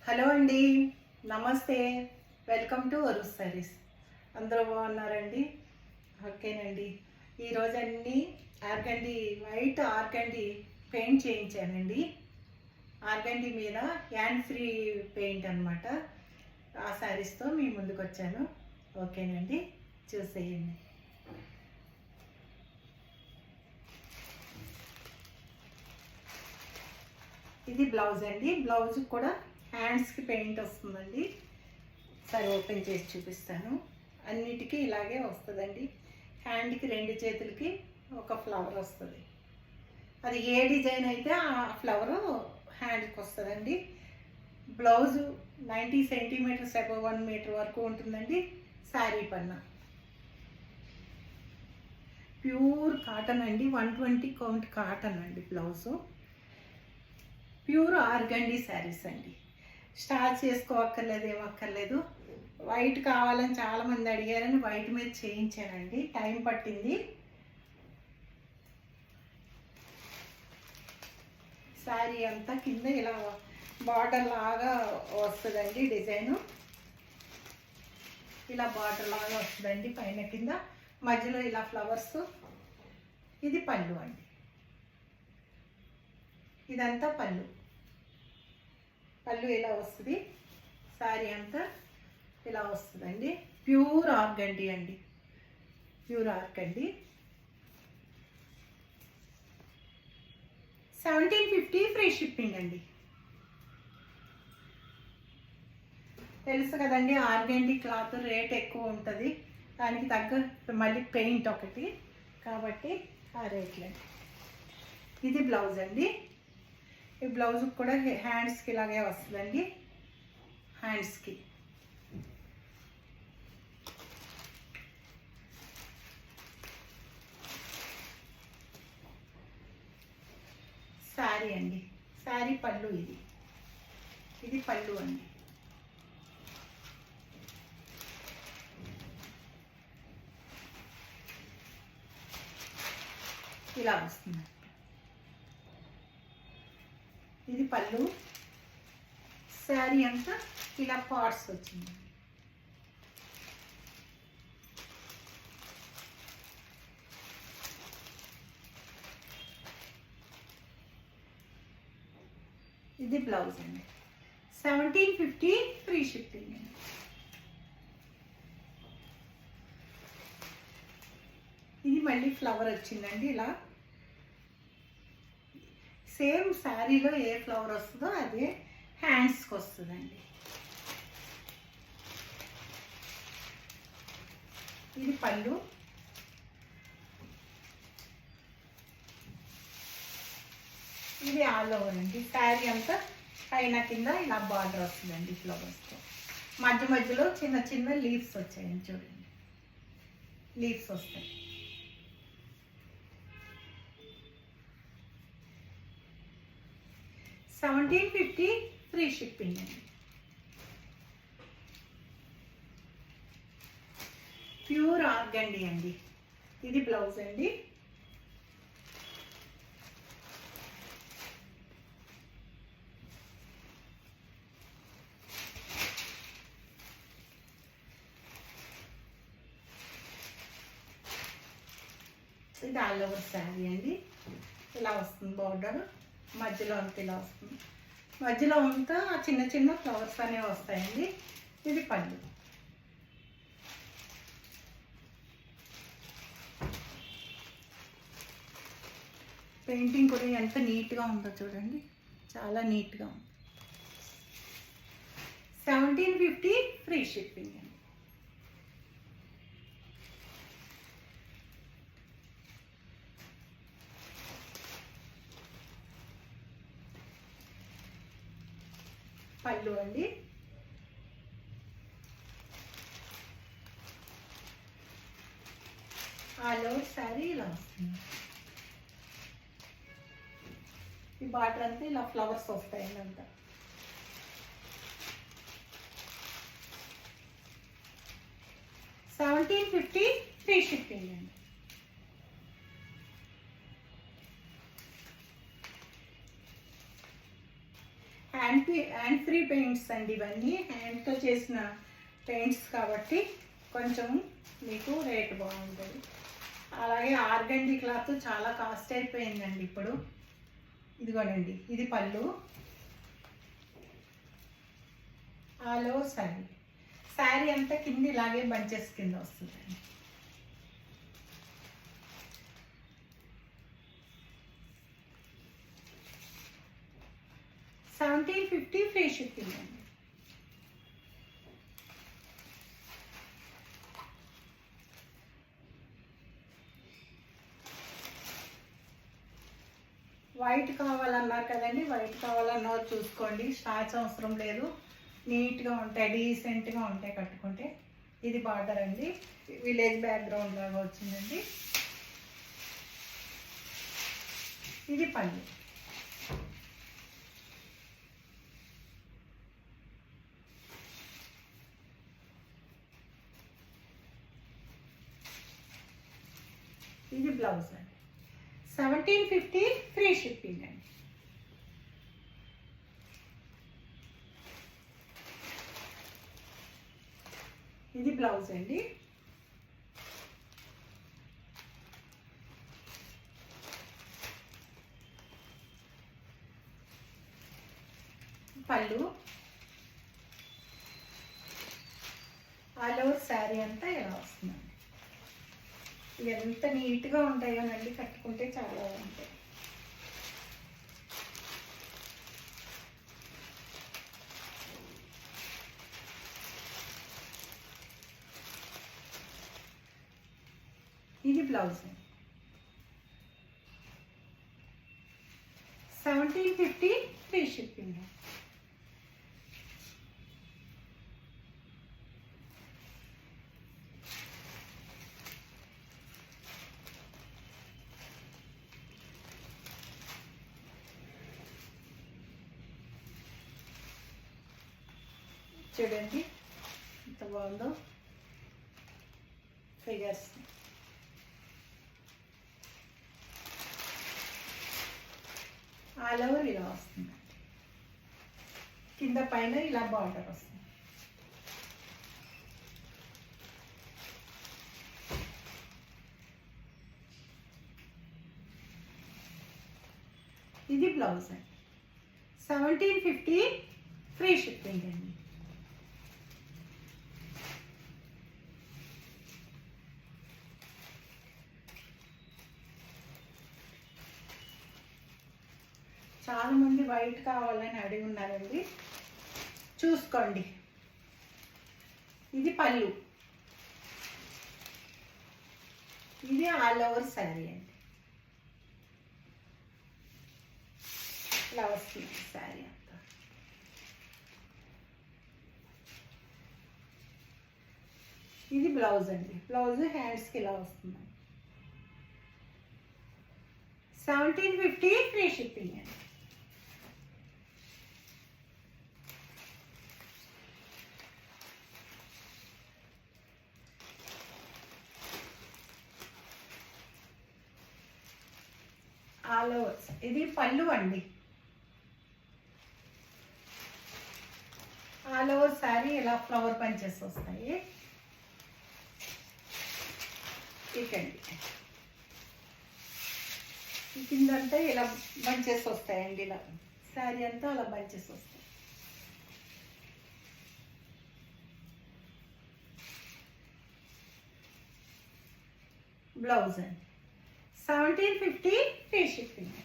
Hello అండి, నమస్తే. Welcome to Aru's sarees. అందరూ బాగున్నారండి? ఓకేనండి. ఈరోజు అన్నీ వైట్ ఆర్గండి పెయింట్ చేయించానండి. ఆర్గండి మీద హ్యాండ్ ఫ్రీ పెయింట్ అనమాట. ఆ శారీస్తో మీ ముందుకు వచ్చాను. ఓకేనండి, చూసేయండి. ఇది బ్లౌజ్ అండి. బ్లౌజ్ కూడా హ్యాండ్స్కి పెయింట్ వస్తుందండి. సరే ఓపెన్ చేసి చూపిస్తాను. అన్నిటికీ ఇలాగే వస్తుందండి. హ్యాండ్కి 2 చేతులకి ఒక ఫ్లవర్ వస్తుంది. అది ఏ డిజైన్ అయితే ఆ ఫ్లవరు హ్యాండ్కి వస్తుందండి. బ్లౌజు 90 సెంటీమీటర్స్ అబవ్ 1 మీటర్ వరకు ఉంటుందండి. శారీ పన్నా ప్యూర్ కాటన్ అండి. 120 కౌంట్ కాటన్ అండి. బ్లౌజు ప్యూర్ ఆర్గండి శారీస్ అండి. స్టార్చ్ చేసుకోవక్కర్లేదు, ఏమక్కర్లేదు. వైట్ కావాలని చాలామంది అడిగారని వైట్ మీద చేయించానండి. టైం పట్టింది. శారీ అంతా కింద ఇలా బార్డర్ లాగా వస్తుందండి. డిజైను ఇలా బార్డర్ లాగా వస్తుందండి. పైన కింద మధ్యలో ఇలా ఫ్లవర్స్. ఇది పళ్ళు అండి. ఇదంతా పళ్ళు ఇలా వస్తుంది. శారీ అంతా ఇలా వస్తుందండి. ప్యూర్ ఆర్గండి అండి. Pure organdie. 1750 ఫ్రీ షిప్పింగ్ అండి. తెలుసు కదండి, ఆర్గండి క్లాత్ రేట్ ఎక్కువ ఉంటుంది. దానికి తగ్గ మళ్ళీ పెయింట్ ఒకటి, కాబట్టి ఆ రేట్లండి. ఇది బ్లౌజ్ అండి. ఈ బ్లౌజ్ కూడా హ్యాండ్స్కి ఇలాగే వస్తుందండి. హ్యాండ్స్కి శారీ అండి. శారీ పళ్ళు. ఇది పళ్ళు అండి. ఇలా వస్తుంది. ఇది పళ్ళు. శారీ అంతా ఇలా పార్ట్స్ వచ్చింది. ఇది బ్లౌజ్ అండి. 1750 ఫ్రీ షిప్పింగ్ అండి. ఇది మళ్ళీ ఫ్లవర్ వచ్చిందండి. ఇలా సేమ్ శారీలో ఏ ఫ్లవర్ వస్తుందో అదే హ్యాండ్స్కి వస్తుందండి. ఇది పళ్ళు. ఇది ఆల్ ఓవర్ అండి. శారీ అంతా పైన కింద ఇలా బార్డర్ వస్తుందండి ఫ్లవర్స్తో. మధ్య మధ్యలో చిన్న చిన్న లీవ్స్ వచ్చాయండి. చూడండి, లీవ్స్ వస్తాయి. $1750 ఫ్రీ షిప్పింగ్ అండి. ప్యూర్ ఆర్గండి అండి. ఇది బ్లౌజ్ అండి. ఇది ఆల్ ఓవర్ శారీ అండి. ఇలా వస్తుంది బార్డర్. మధ్యలో అంతా ఇలా వస్తుంది. మధ్యలో అంతా చిన్న చిన్న ఫ్లవర్స్ అనేవి వస్తాయండి. ఇది పళ్ళు. పెయింటింగ్ కూడా ఎంత నీట్గా ఉందో చూడండి. చాలా నీట్గా ఉంది. 1750 ఫ్రీ షిప్పింగ్ అండి. పళ్ళు అండి. ఆల్ ఓవర్ శారీ ఇలా వస్తుంది. ఈ బార్డర్ అంతా ఇలా ఫ్లవర్స్ వస్తాయండి. అంతా $1750 ఫ్రీ షిప్పింగ్ అండి. హ్యాండ్ ఫ్రీ పెయింట్స్ అండి ఇవన్నీ, హ్యాండ్తో చేసిన పెయింట్స్ కాబట్టి కొంచెం మీకు రేట్ బాగుంటుంది. అలాగే ఆర్గండి క్లాత్ చాలా కాస్ట్ అయిపోయిందండి ఇప్పుడు. ఇదిగోనండి, ఇది పళ్ళు, ఆల్ ఓవర్ శారీ. శారీ అంతా కింద ఇలాగే బంచెస్ కింద వస్తుందండి. $1750 ఫ్రీ షిప్పింగ్ అండి. వైట్ కావాలన్నారు కదండి, వైట్ కావాలన్నా చూసుకోండి, స్టార్చ్ అవసరం లేదు, నీట్గా ఉంటాయి, డీసెంట్గా ఉంటాయి కట్టుకుంటే. ఇది బార్డర్ అండి, విలేజ్ బ్యాక్గ్రౌండ్ లాగా వచ్చిందండి. ఇది పళ్ళు. ఇది బ్లౌజ్ అండి. 1750 ఫ్రీ షిప్పింగ్ అండి. ఇది బ్లౌజ్ అండి. పళ్ళు, ఆల్ ఓవర్ శారీ అంతా ఇలా వస్తుందండి. ఎంత నీట్గా ఉంటాయోనండి, కట్టుకుంటే చాలా బాగుంటాయి. ఇది బ్లౌజ్ అండి. 1750 ఫ్రీ షిప్పింగ్. చూడండి ఎంత బాగుందో ఫిగర్స్. ఆల్ ఓవర్ ఇలా వస్తుంది, కింద పైన ఇలా బార్డర్ వస్తుంది. ఇది బ్లౌజ్ అండి. 1750 ఫ్రీ షిప్పింగ్ అండి. చాలా మంది వైట్ కావాలని అడిగి ఉన్నారండి, చూసుకోండి. ఇది పళ్ళు, ఇది ఆల్ ఓవర్ శారీ అండి. ఇలా వస్తుంది శారీ అంతా. ఇది బ్లౌజ్ అండి. బ్లౌజ్ హ్యాండ్స్కి ఇలా వస్తుంది. 1750 ఫ్రీ షిప్పింగ్ అండి. All overs. ఇది పళ్ళు అండి. ఆల్ ఓవర్ శారీ ఇలా ఫ్లవర్ పంచెస్ వస్తాయి. ఇకండి కిందంతా ఇలా బంచెస్ వస్తాయండి, ఇలా శారీ అంతా అలా బంచెస్ వస్తాయి. బ్లౌజ్ అండి. 1750 ఫ్రీ షిప్పింగ్.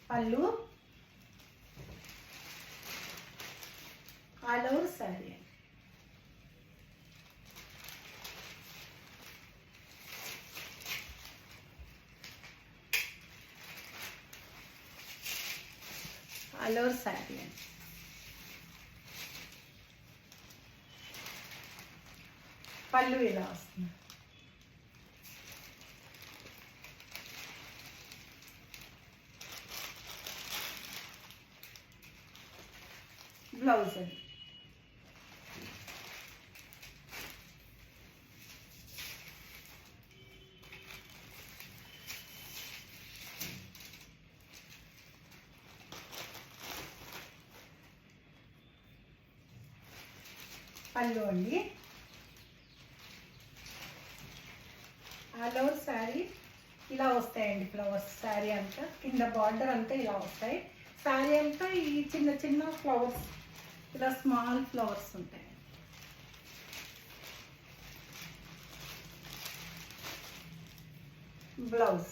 పళ్ళు, all over sari. All over sari అండి. పళ్ళు ఇలా వస్తుంది. బ్లౌజ్ అండి. పళ్ళు అండి. ఆల్ ఓవర్ శారీ ఇలా వస్తాయండి ఫ్లవర్స్. శారీ అంతా కింద బార్డర్ అంతా ఇలా వస్తాయి. శారీ అంతా ఈ చిన్న చిన్న ఫ్లవర్స్, ఇలా స్మాల్ ఫ్లవర్స్ ఉంటాయి. బ్లౌజ్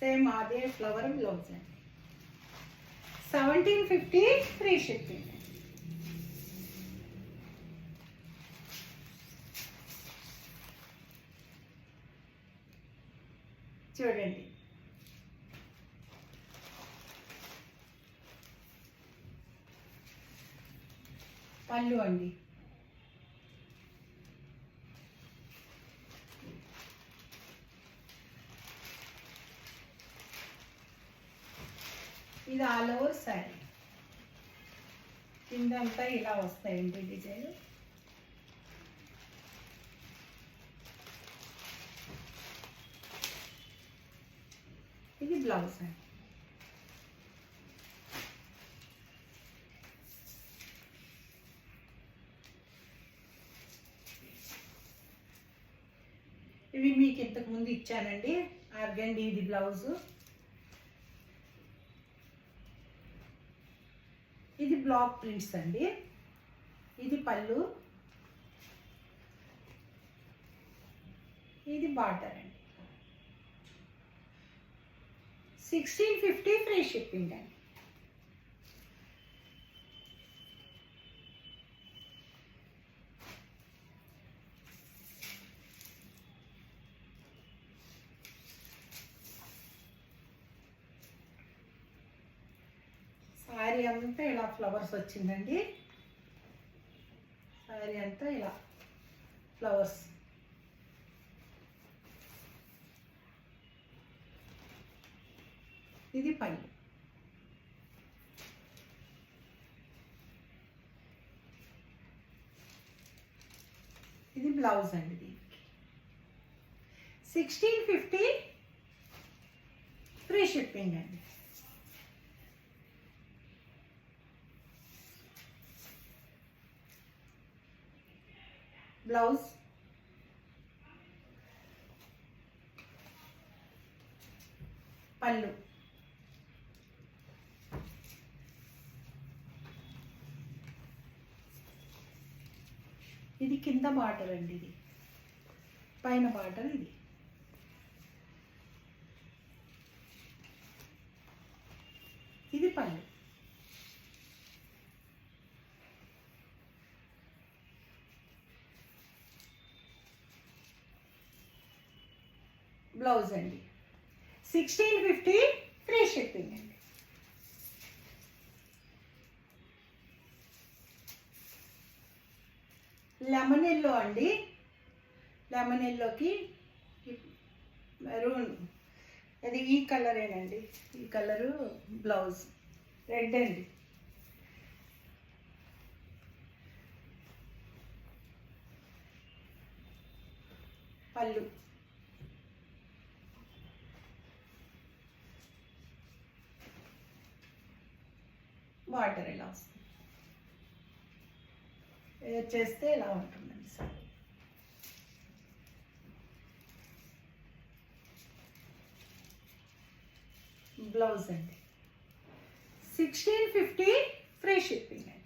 సేమ్ అదే ఫ్లవర్ బ్లౌజ్ అండి. 1750 ఫ్రీ షిప్పింగ్. చూడండి, పళ్ళు అండి. ఇది ఆల్ ఓవర్ శారీ. కిందంతా ఇలా వస్తాయండి డిజైన్. ఇది బ్లౌజ్ అండి. ఇవి మీకు ఇంతకు ముందు ఇచ్చానండి. ఆర్గండి ఇది బ్లౌజు. ఇది బ్లాక్ ప్రింట్స్ అండి. ఇది పళ్ళు, ఇది బార్డర్ అండి. 1650 ఫ్రీ షిప్పింగ్ అండి. శారీ అంతా ఇలా ఫ్లవర్స్ వచ్చిందండి. శారీ అంతా ఇలా ఫ్లవర్స్. ఇది పళ్ళు. ఇది బ్లౌజ్ అండి. దీనికి 1650 ఫ్రీ షిప్పింగ్ అండి. బ్లౌజ్, పళ్ళు, ఇది కింద బార్డర్ అండి. ఇది పైన బార్డర్. ఇది ఇది పళ్ళు. బ్లౌజ్ అండి. 1650 ఫ్రీ షిప్పింగ్ అండి. లెమన్ ఎల్లో అండి. లెమన్ ఎల్లోకి మెరూన్, అది ఈ కలరేనండి. ఈ కలరు బ్లౌజ్. రెడ్ అండి. పళ్ళు, వాటర్ ఇలా వస్తుంది. చేస్తే ఇలా ఉంటుందండి సార్. బ్లౌజ్ అండి. 1650 ఫ్రీ షిప్పింగ్ అండి.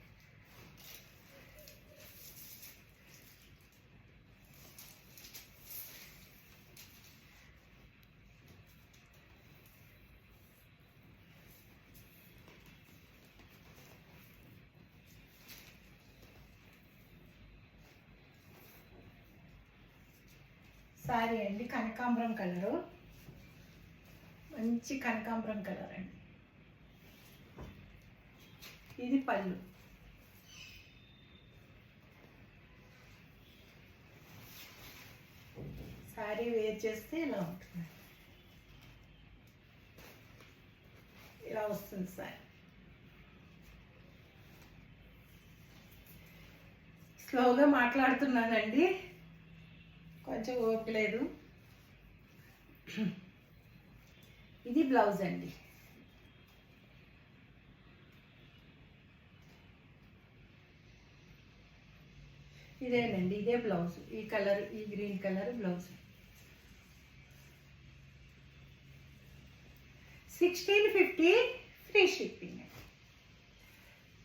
సారీ అండి, కనకాంబరం కలరు. మంచి కనకాంబరం కలర్ అండి. ఇది పళ్ళు. సారీ వేర్ చేస్తే ఇలా ఉంటుంది. ఇలా వస్తుంది సార్. స్లోగా మాట్లాడుతున్నానండి, కొంచెం ఓపిక లేదు. ఇది బ్లౌజ్ అండి. ఇదేనండి, ఇదే బ్లౌజ్, ఈ కలర్, ఈ green colour blouse. 1650 free shipping.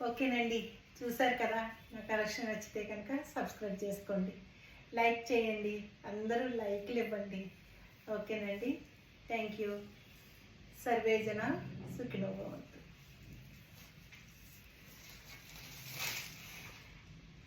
ఓకేనండి, చూసారు కదా. నా కలెక్షన్ నచ్చితే కనుక సబ్స్క్రైబ్ చేసుకోండి, లైక్ చేయండి, అందరూ లైక్లు ఇవ్వండి. ఓకేనండి, థ్యాంక్ యూ. సర్వేజన సుఖినో భవంతు.